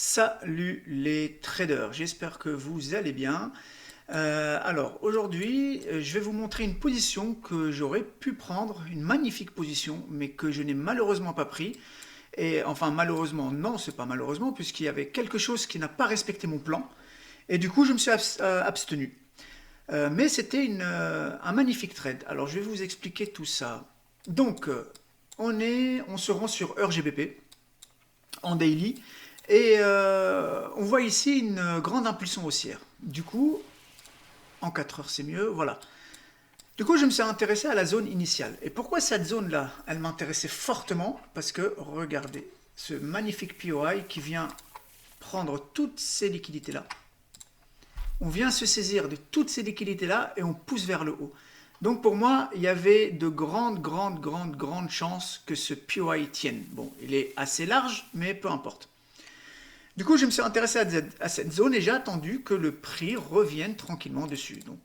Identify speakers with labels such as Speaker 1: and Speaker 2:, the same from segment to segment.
Speaker 1: Salut les traders, j'espère que vous allez bien. Alors aujourd'hui, je vais vous montrer une position que j'aurais pu prendre, une magnifique position, mais que je n'ai malheureusement pas pris. Et enfin malheureusement, non, c'est pas malheureusement, puisqu'il y avait quelque chose qui n'a pas respecté mon plan. Et du coup, je me suis abstenu. Mais c'était un magnifique trade. Alors je vais vous expliquer tout ça. Donc, on se rend sur EuroGBP en daily. Et on voit ici une grande impulsion haussière. Du coup, en 4 heures, c'est mieux. Voilà. Du coup, je me suis intéressé à la zone initiale. Et pourquoi cette zone-là, elle m'intéressait fortement? Parce que, regardez, ce magnifique POI qui vient prendre toutes ces liquidités-là. On vient se saisir de toutes ces liquidités-là et on pousse vers le haut. Donc pour moi, il y avait de grandes chances que ce POI tienne. Bon, il est assez large, mais peu importe. Du coup, je me suis intéressé à cette zone et j'ai attendu que le prix revienne tranquillement dessus. Donc,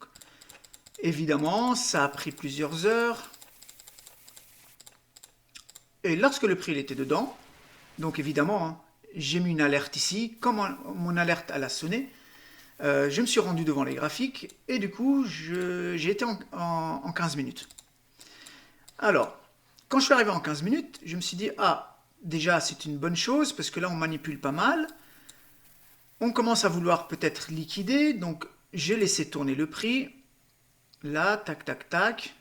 Speaker 1: évidemment, ça a pris plusieurs heures. Et lorsque le prix il était dedans, donc évidemment, hein, j'ai mis une alerte ici. Comme mon alerte elle a sonné, je me suis rendu devant les graphiques et du coup, j'ai été en 15 minutes. Alors, quand je suis arrivé en 15 minutes, je me suis dit, ah, déjà, c'est une bonne chose parce que là, on manipule pas mal. On commence à vouloir peut-être liquider, donc j'ai laissé tourner le prix. Là, tac, tac, tac.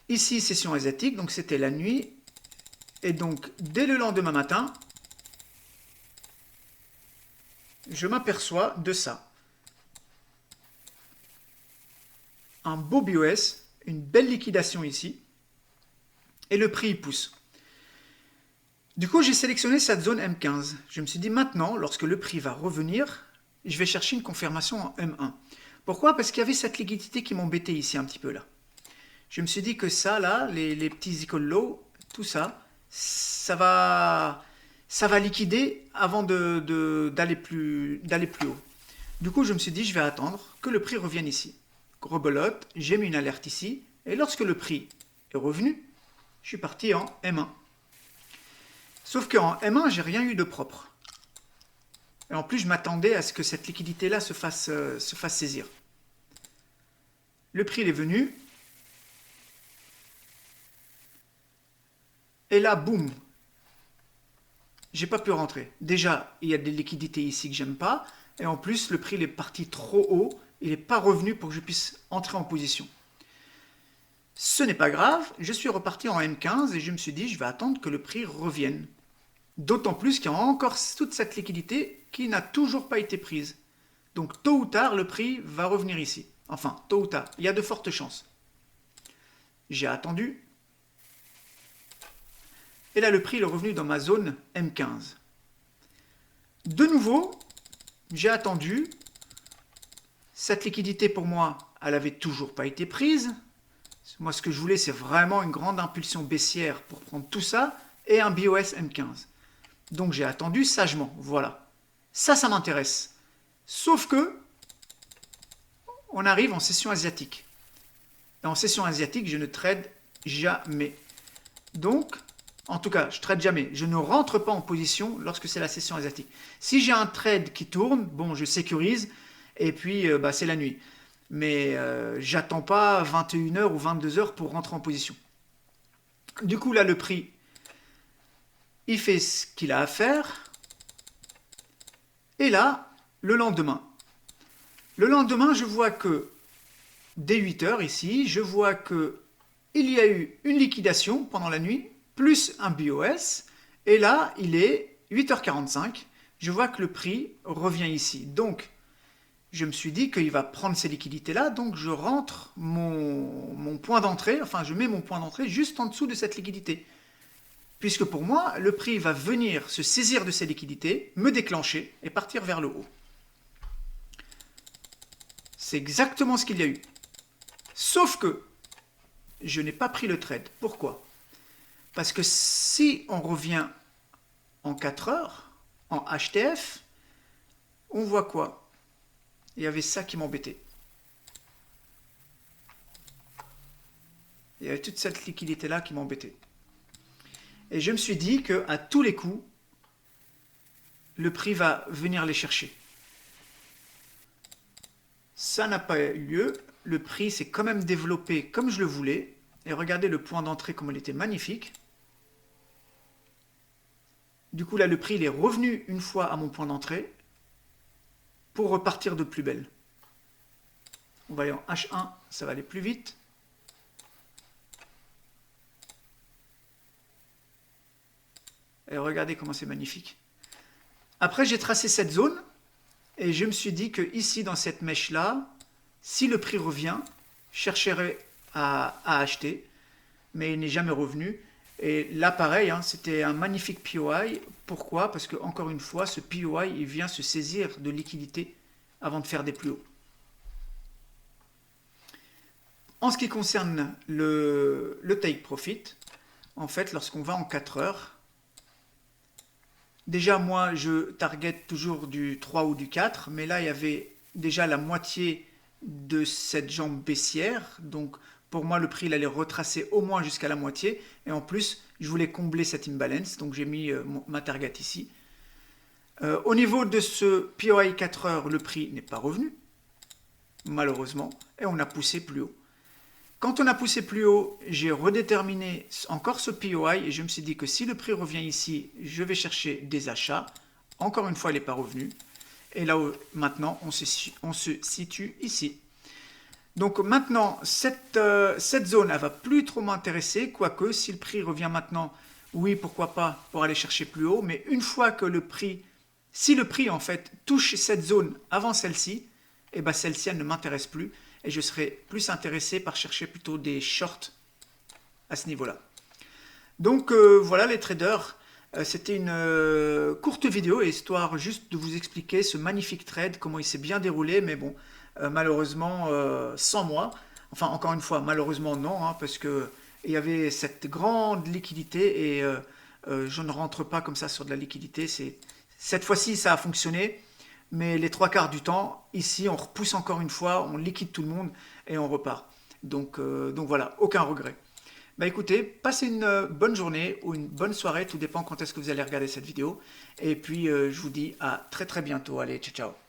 Speaker 1: Ici, session asiatique, donc c'était la nuit. Et donc, dès le lendemain matin, je m'aperçois de ça. Un beau BOS, une belle liquidation ici. Et le prix, il pousse. Du coup, j'ai sélectionné cette zone M15. Je me suis dit, maintenant, lorsque le prix va revenir, je vais chercher une confirmation en M1. Pourquoi? Parce qu'il y avait cette liquidité qui m'embêtait ici un petit peu là. Je me suis dit que ça, là, les petits equal low, tout ça, ça va liquider avant d'aller plus haut. Du coup, je me suis dit, je vais attendre que le prix revienne ici. Rebelote, j'ai mis une alerte ici, et lorsque le prix est revenu, je suis parti en M1. Sauf qu'en M1, j'ai rien eu de propre. Et en plus, je m'attendais à ce que cette liquidité-là se fasse saisir. Le prix il est venu, et là, boum, j'ai pas pu rentrer. Déjà, il y a des liquidités ici que j'aime pas, et en plus, le prix il est parti trop haut, il n'est pas revenu pour que je puisse entrer en position. Ce n'est pas grave, je suis reparti en M15 et je me suis dit, je vais attendre que le prix revienne. D'autant plus qu'il y a encore toute cette liquidité qui n'a toujours pas été prise. Donc tôt ou tard, le prix va revenir ici. Enfin, tôt ou tard, il y a de fortes chances. J'ai attendu. Et là, le prix est revenu dans ma zone M15. De nouveau, j'ai attendu. Cette liquidité, pour moi, elle n'avait toujours pas été prise. Moi, ce que je voulais, c'est vraiment une grande impulsion baissière pour prendre tout ça et un BOS M15. Donc j'ai attendu sagement, voilà. Ça m'intéresse. Sauf que, on arrive en session asiatique. Et en session asiatique, je ne trade jamais. Donc, en tout cas, je trade jamais. Je ne rentre pas en position lorsque c'est la session asiatique. Si j'ai un trade qui tourne, bon, je sécurise, et puis c'est la nuit. Mais j'attends pas 21 heures ou 22 heures pour rentrer en position. Du coup, là, le prix, il fait ce qu'il a à faire. Et là, le lendemain, je vois que dès 8 heures ici, je vois que il y a eu une liquidation pendant la nuit, plus un BOS, et là, il est 8h45, je vois que le prix revient ici. Donc, je me suis dit qu'il va prendre ces liquidités-là, donc je rentre mon point d'entrée, enfin, je mets mon point d'entrée juste en dessous de cette liquidité. Puisque pour moi, le prix va venir se saisir de ces liquidités, me déclencher et partir vers le haut. C'est exactement ce qu'il y a eu. Sauf que je n'ai pas pris le trade. Pourquoi? Parce que si on revient en 4 heures, en HTF, on voit quoi? Il y avait ça qui m'embêtait. Il y avait toute cette liquidité-là qui m'embêtait. Et je me suis dit qu'à tous les coups, le prix va venir les chercher. Ça n'a pas eu lieu. Le prix s'est quand même développé comme je le voulais. Et regardez le point d'entrée comme il était magnifique. Du coup là le prix il est revenu une fois à mon point d'entrée pour repartir de plus belle. On va aller en H1, ça va aller plus vite. Et regardez comment c'est magnifique. Après j'ai tracé cette zone et je me suis dit que ici dans cette mèche là, si le prix revient, je chercherai à acheter, mais il n'est jamais revenu. Et là pareil, hein, c'était un magnifique POI. Pourquoi? Parce que encore une fois, ce POI il vient se saisir de liquidité avant de faire des plus hauts. En ce qui concerne le take profit, en fait, lorsqu'on va en 4 heures, déjà moi je target toujours du 3 ou du 4, mais là il y avait déjà la moitié de cette jambe baissière, donc pour moi le prix il allait retracer au moins jusqu'à la moitié, et en plus je voulais combler cette imbalance, donc j'ai mis ma target ici. Au niveau de ce POI 4 heures, le prix n'est pas revenu, malheureusement, et on a poussé plus haut. Quand on a poussé plus haut, j'ai redéterminé encore ce POI et je me suis dit que si le prix revient ici, je vais chercher des achats. Encore une fois, il n'est pas revenu. Et là, maintenant, on se situe ici. Donc maintenant, cette zone, elle va plus trop m'intéresser. Quoique, si le prix revient maintenant, oui, pourquoi pas, pour aller chercher plus haut. Mais une fois que le prix, si le prix en fait touche cette zone avant celle-ci, et ben celle-ci, elle ne m'intéresse plus. Et je serai plus intéressé par chercher plutôt des shorts à ce niveau-là. Donc voilà les traders, c'était une courte vidéo, histoire juste de vous expliquer ce magnifique trade, comment il s'est bien déroulé, mais bon, malheureusement sans moi, enfin encore une fois, malheureusement non, hein, parce que il y avait cette grande liquidité et je ne rentre pas comme ça sur de la liquidité. Cette fois-ci ça a fonctionné. Mais les 3/4 du temps, ici, on repousse encore une fois, on liquide tout le monde et on repart. Donc voilà, aucun regret. Bah écoutez, passez une bonne journée ou une bonne soirée, tout dépend quand est-ce que vous allez regarder cette vidéo. Et puis, je vous dis à très très bientôt. Allez, ciao ciao.